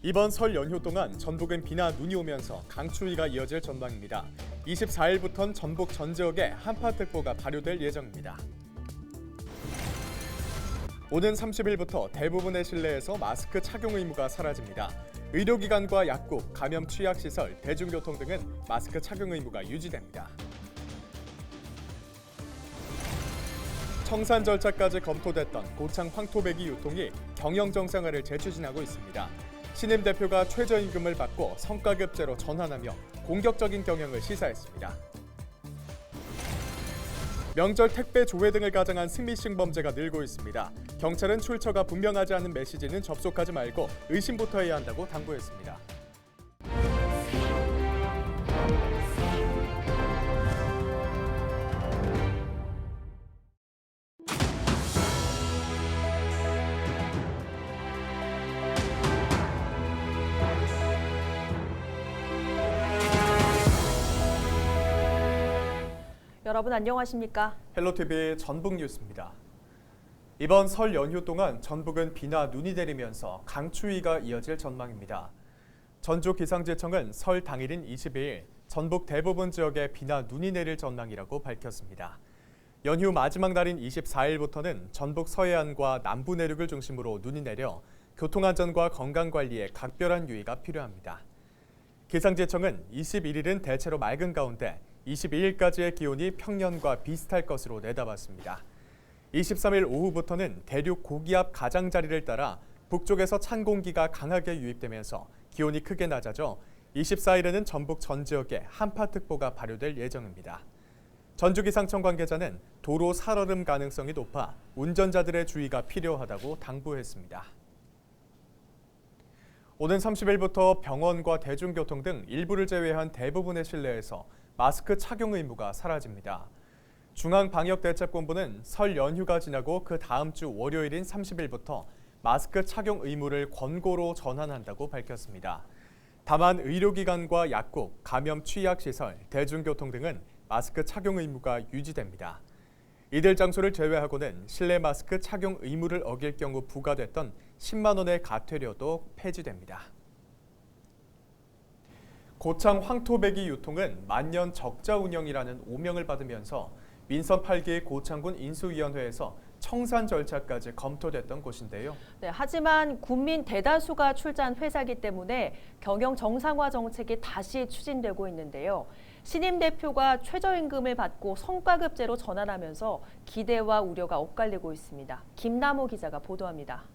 이번 설 연휴 동안 전북은 비나 눈이 오면서 강추위가 이어질 전망입니다. 24일부터는 전북 전 지역에 한파특보가 발효될 예정입니다. 오는 30일부터 대부분의 실내에서 마스크 착용 의무가 사라집니다. 의료기관과 약국, 감염 취약시설, 대중교통 등은 마스크 착용 의무가 유지됩니다. 청산 절차까지 검토됐던 고창 황토배기 유통이 경영 정상화를 재추진하고 있습니다. 신임 대표가 최저임금을 받고 성과급제로 전환하며 공격적인 경영을 시사했습니다. 명절 택배 조회 등을 가장한 스미싱 범죄가 늘고 있습니다. 경찰은 출처가 분명하지 않은 메시지는 접속하지 말고 의심부터 해야 한다고 당부했습니다. 여러분 안녕하십니까? 헬로티비 전북 뉴스입니다. 이번 설 연휴 동안 전북은 비나 눈이 내리면서 강추위가 이어질 전망입니다. 전주기상지청은 설 당일인 22일 전북 대부분 지역에 비나 눈이 내릴 전망이라고 밝혔습니다. 연휴 마지막 날인 24일부터는 전북 서해안과 남부 내륙을 중심으로 눈이 내려 교통안전과 건강관리에 각별한 유의가 필요합니다. 기상지청은 21일은 대체로 맑은 가운데 22일까지의 기온이 평년과 비슷할 것으로 내다봤습니다. 23일 오후부터는 대륙 고기압 가장자리를 따라 북쪽에서 찬 공기가 강하게 유입되면서 기온이 크게 낮아져 24일에는 전북 전 지역에 한파특보가 발효될 예정입니다. 전주기상청 관계자는 도로 살얼음 가능성이 높아 운전자들의 주의가 필요하다고 당부했습니다. 오는 30일부터 병원과 대중교통 등 일부를 제외한 대부분의 실내에서 마스크 착용 의무가 사라집니다. 중앙방역대책본부는 설 연휴가 지나고 그 다음 주 월요일인 30일부터 마스크 착용 의무를 권고로 전환한다고 밝혔습니다. 다만 의료기관과 약국, 감염 취약시설, 대중교통 등은 마스크 착용 의무가 유지됩니다. 이들 장소를 제외하고는 실내 마스크 착용 의무를 어길 경우 부과됐던 10만 원의 과태료도 폐지됩니다. 고창 황토배기 유통은 만년 적자 운영이라는 오명을 받으면서 민선 8기 고창군 인수위원회에서 청산 절차까지 검토됐던 곳인데요. 네, 하지만 국민 대다수가 출자한 회사이기 때문에 경영 정상화 정책이 다시 추진되고 있는데요. 신임 대표가 최저임금을 받고 성과급제로 전환하면서 기대와 우려가 엇갈리고 있습니다. 김남호 기자가 보도합니다.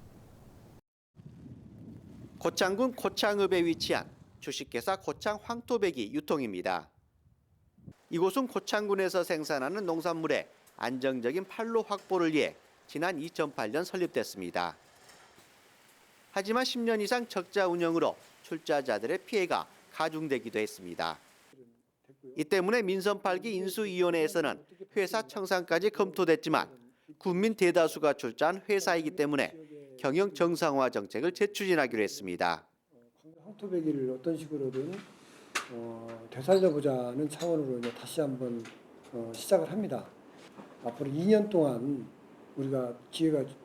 고창군 고창읍에 위치한 주식회사 고창 황토배기 유통입니다. 이곳은 고창군에서 생산하는 농산물의 안정적인 판로 확보를 위해 지난 2008년 설립됐습니다. 하지만 10년 이상 적자 운영으로 출자자들의 피해가 가중되기도 했습니다. 이 때문에 민선 8기 인수위원회에서는 회사 청산까지 검토됐지만 국민 대다수가 출자한 회사이기 때문에 경영 정상화 정책을 재추진하기로 했습니다. 황토배기를 어떤 식으로든 되살려보자는 차원으로 이제 다시 한번 시작을 합니다. 앞으로 2년 동안 우리가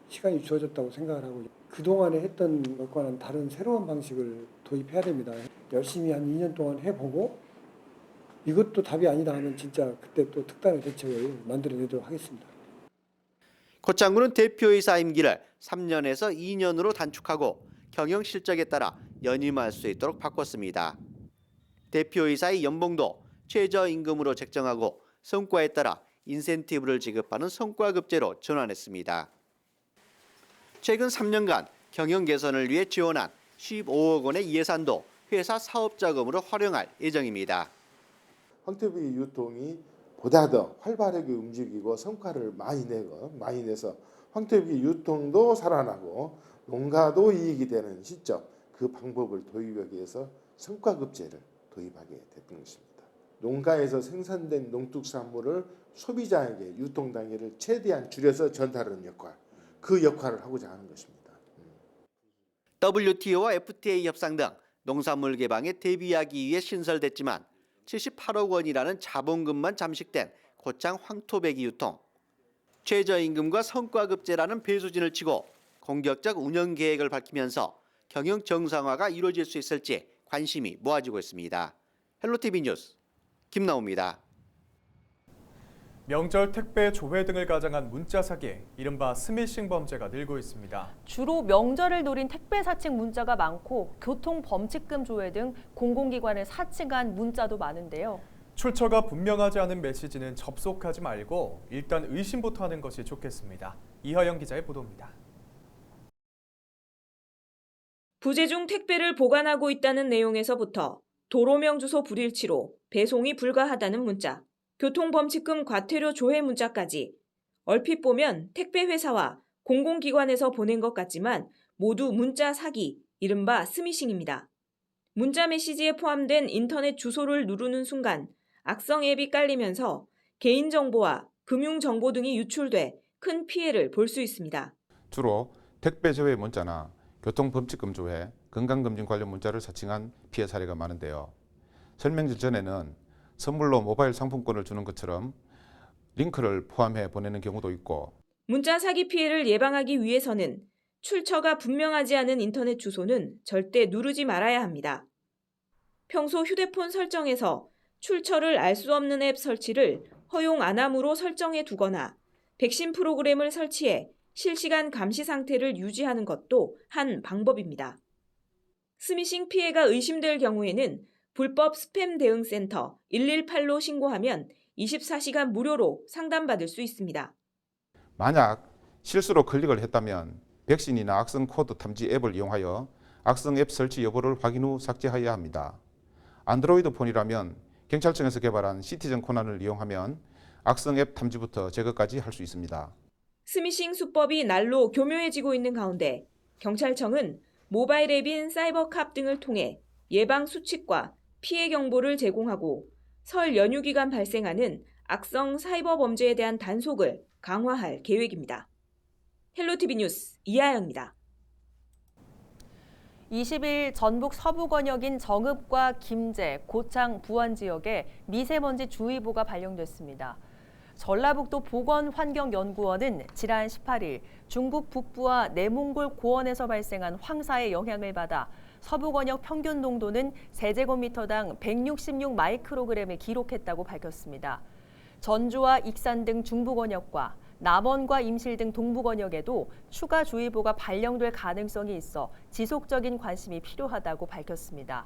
시간이 주어졌다고 생각을 하고 그동안에 했던 것과는 다른 새로운 방식을 도입해야 됩니다. 열심히 한 2년 동안 해보고 이것도 답이 아니다 하면 진짜 그때 또 특단의 대책을 만들어내도록 하겠습니다. 고창군은 대표이사 임기를 3년에서 2년으로 단축하고 경영 실적에 따라 연임할 수 있도록 바꿨습니다. 대표이사의 연봉도 최저임금으로 책정하고 성과에 따라 인센티브를 지급하는 성과급제로 전환했습니다. 최근 3년간 경영 개선을 위해 지원한 15억 원의 예산도 회사 사업자금으로 활용할 예정입니다. 황토배기 유통이 보다 더 활발하게 움직이고 성과를 많이 내서 황토배기 유통도 살아나고 농가도 이익이 되는 시점 그 방법을 도입하기 위해서 성과급제를 도입하게 됐던 것입니다. 농가에서 생산된 농축산물을 소비자에게 유통 단계를 최대한 줄여서 전달하는 역할, 그 역할을 하고자 하는 것입니다. WTO와 FTA 협상 등 농산물 개방에 대비하기 위해 신설됐지만 78억 원이라는 자본금만 잠식된 고창 황토배기 유통. 최저임금과 성과급제라는 배수진을 치고 공격적 운영 계획을 밝히면서 경영 정상화가 이루어질 수 있을지 관심이 모아지고 있습니다. 헬로티비 뉴스 김나우입니다. 명절 택배 조회 등을 가장한 문자 사기, 이른바 스미싱 범죄가 늘고 있습니다. 주로 명절을 노린 택배 사칭 문자가 많고 교통범칙금 조회 등 공공기관을 사칭한 문자도 많은데요. 출처가 분명하지 않은 메시지는 접속하지 말고 일단 의심부터 하는 것이 좋겠습니다. 이하영 기자의 보도입니다. 부재중 택배를 보관하고 있다는 내용에서부터 도로명 주소 불일치로 배송이 불가하다는 문자, 교통범칙금 과태료 조회 문자까지 얼핏 보면 택배 회사와 공공기관에서 보낸 것 같지만 모두 문자 사기, 이른바 스미싱입니다. 문자 메시지에 포함된 인터넷 주소를 누르는 순간 악성 앱이 깔리면서 개인정보와 금융정보 등이 유출돼 큰 피해를 볼 수 있습니다. 주로 택배 조회 문자나 교통범칙금 조회, 건강검진 관련 문자를 사칭한 피해 사례가 많은데요. 설명절 전에는 선물로 모바일 상품권을 주는 것처럼 링크를 포함해 보내는 경우도 있고, 문자 사기 피해를 예방하기 위해서는 출처가 분명하지 않은 인터넷 주소는 절대 누르지 말아야 합니다. 평소 휴대폰 설정에서 출처를 알 수 없는 앱 설치를 허용 안 함으로 설정해 두거나 백신 프로그램을 설치해 실시간 감시 상태를 유지하는 것도 한 방법입니다. 스미싱 피해가 의심될 경우에는 불법 스팸 대응센터 118로 신고하면 24시간 무료로 상담받을 수 있습니다. 만약 실수로 클릭을 했다면 백신이나 악성 코드 탐지 앱을 이용하여 악성 앱 설치 여부를 확인 후 삭제해야 합니다. 안드로이드 폰이라면 경찰청에서 개발한 시티즌 코난을 이용하면 악성 앱 탐지부터 제거까지 할 수 있습니다. 스미싱 수법이 날로 교묘해지고 있는 가운데 경찰청은 모바일 앱인 사이버캅 등을 통해 예방 수칙과 피해 경보를 제공하고 설 연휴 기간 발생하는 악성 사이버 범죄에 대한 단속을 강화할 계획입니다. 헬로티비 뉴스 이하영입니다. 20일 전북 서부권역인 정읍과 김제, 고창, 부안 지역에 미세먼지 주의보가 발령됐습니다. 전라북도 보건환경연구원은 지난 18일 중국 북부와 내몽골 고원에서 발생한 황사의 영향을 받아 서부권역 평균 농도는 세제곱미터당 166 마이크로그램을 기록했다고 밝혔습니다. 전주와 익산 등 중부권역과 남원과 임실 등 동부권역에도 추가 주의보가 발령될 가능성이 있어 지속적인 관심이 필요하다고 밝혔습니다.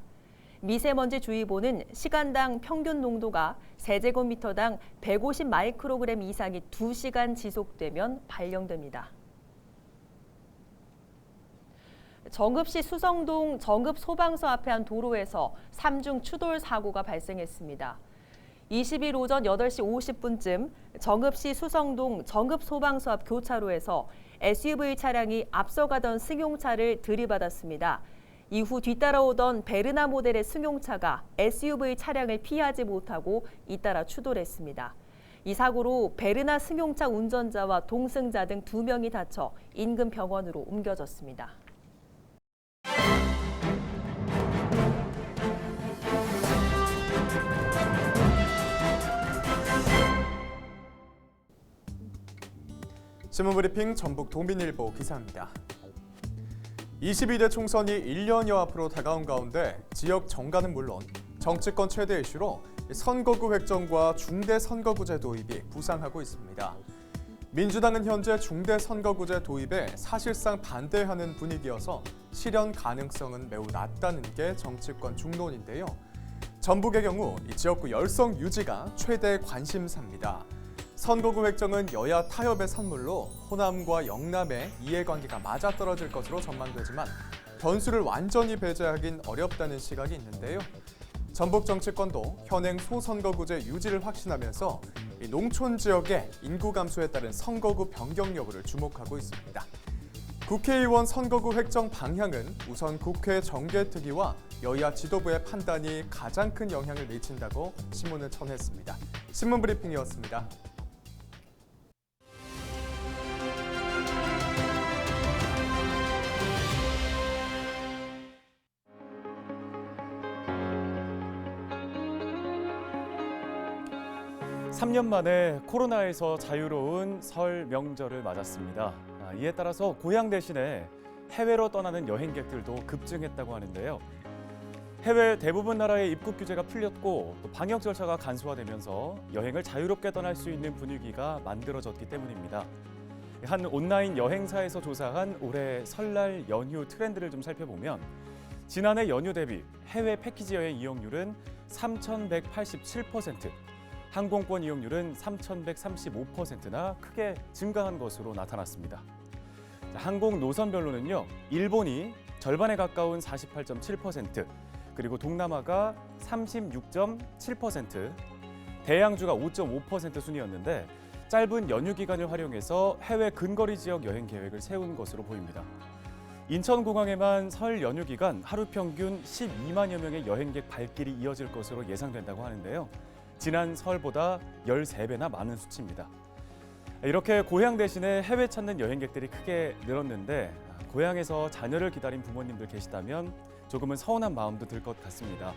미세먼지 주의보는 시간당 평균 농도가 세제곱미터당 150 마이크로그램 이상이 2시간 지속되면 발령됩니다. 정읍시 수성동 정읍소방서 앞에 한 도로에서 3중 추돌 사고가 발생했습니다. 20일 오전 8시 50분쯤 정읍시 수성동 정읍소방서 앞 교차로에서 SUV 차량이 앞서가던 승용차를 들이받았습니다. 이후 뒤따라오던 베르나 모델의 승용차가 SUV 차량을 피하지 못하고 잇따라 추돌했습니다. 이 사고로 베르나 승용차 운전자와 동승자 등 2명이 다쳐 인근 병원으로 옮겨졌습니다. 신문브리핑 전북 도민일보 기사입니다. 22대 총선이 1년여 앞으로 다가온 가운데 지역 정가는 물론 정치권 최대 이슈로 선거구 획정과 중대선거구제 도입이 부상하고 있습니다. 민주당은 현재 중대선거구제 도입에 사실상 반대하는 분위기여서 실현 가능성은 매우 낮다는 게 정치권 중론인데요. 전북의 경우 이 지역구 열성 유지가 최대 관심사입니다. 선거구 획정은 여야 타협의 산물로 호남과 영남의 이해관계가 맞아떨어질 것으로 전망되지만 변수를 완전히 배제하긴 어렵다는 시각이 있는데요. 전북 정치권도 현행 소선거구제 유지를 확신하면서 농촌 지역의 인구 감소에 따른 선거구 변경 여부를 주목하고 있습니다. 국회의원 선거구 획정 방향은 우선 국회 정개특위와 여야 지도부의 판단이 가장 큰 영향을 미친다고 신문을 전했습니다. 신문브리핑이었습니다. 삼 년 만에 코로나에서 자유로운 설 명절을 맞았습니다. 이에 따라서 고향 대신에 해외로 떠나는 여행객들도 급증했다고 하는데요. 해외 대부분 나라의 입국 규제가 풀렸고 또 방역 절차가 간소화되면서 여행을 자유롭게 떠날 수 있는 분위기가 만들어졌기 때문입니다. 한 온라인 여행사에서 조사한 올해 설날 연휴 트렌드를 좀 살펴보면 지난해 연휴 대비 해외 패키지 여행 이용률은 3,187%, 항공권 이용률은 3,135%나 크게 증가한 것으로 나타났습니다. 항공 노선별로는요, 일본이 절반에 가까운 48.7%, 그리고 동남아가 36.7%, 대양주가 5.5% 순이었는데 짧은 연휴 기간을 활용해서 해외 근거리 지역 여행 계획을 세운 것으로 보입니다. 인천공항에만 설 연휴 기간 하루 평균 12만여 명의 여행객 발길이 이어질 것으로 예상된다고 하는데요. 지난 설보다 13배나 많은 수치입니다. 이렇게 고향 대신에 해외 찾는 여행객들이 크게 늘었는데 고향에서 자녀를 기다린 부모님들 계시다면 조금은 서운한 마음도 들 것 같습니다.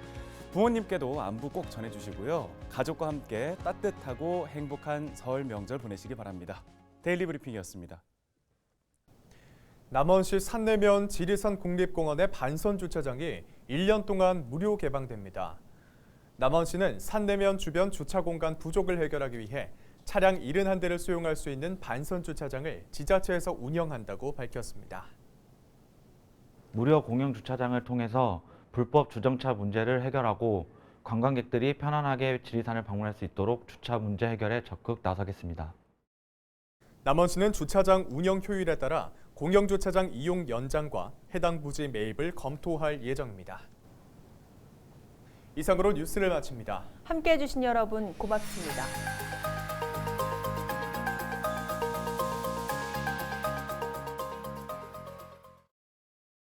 부모님께도 안부 꼭 전해주시고요. 가족과 함께 따뜻하고 행복한 설 명절 보내시기 바랍니다. 데일리 브리핑이었습니다. 남원시 산내면 지리산 국립공원의 반선 주차장이 1년 동안 무료 개방됩니다. 남원시는 산내면 주변 주차 공간 부족을 해결하기 위해 차량 71대를 수용할 수 있는 반선 주차장을 지자체에서 운영한다고 밝혔습니다. 무료 공영 주차장을 통해서 불법 주정차 문제를 해결하고 관광객들이 편안하게 지리산을 방문할 수 있도록 주차 문제 해결에 적극 나서겠습니다. 남원시는 주차장 운영 효율에 따라 공영 주차장 이용 연장과 해당 부지 매입을 검토할 예정입니다. 이상으로 뉴스를 마칩니다. 함께해 주신 여러분 고맙습니다.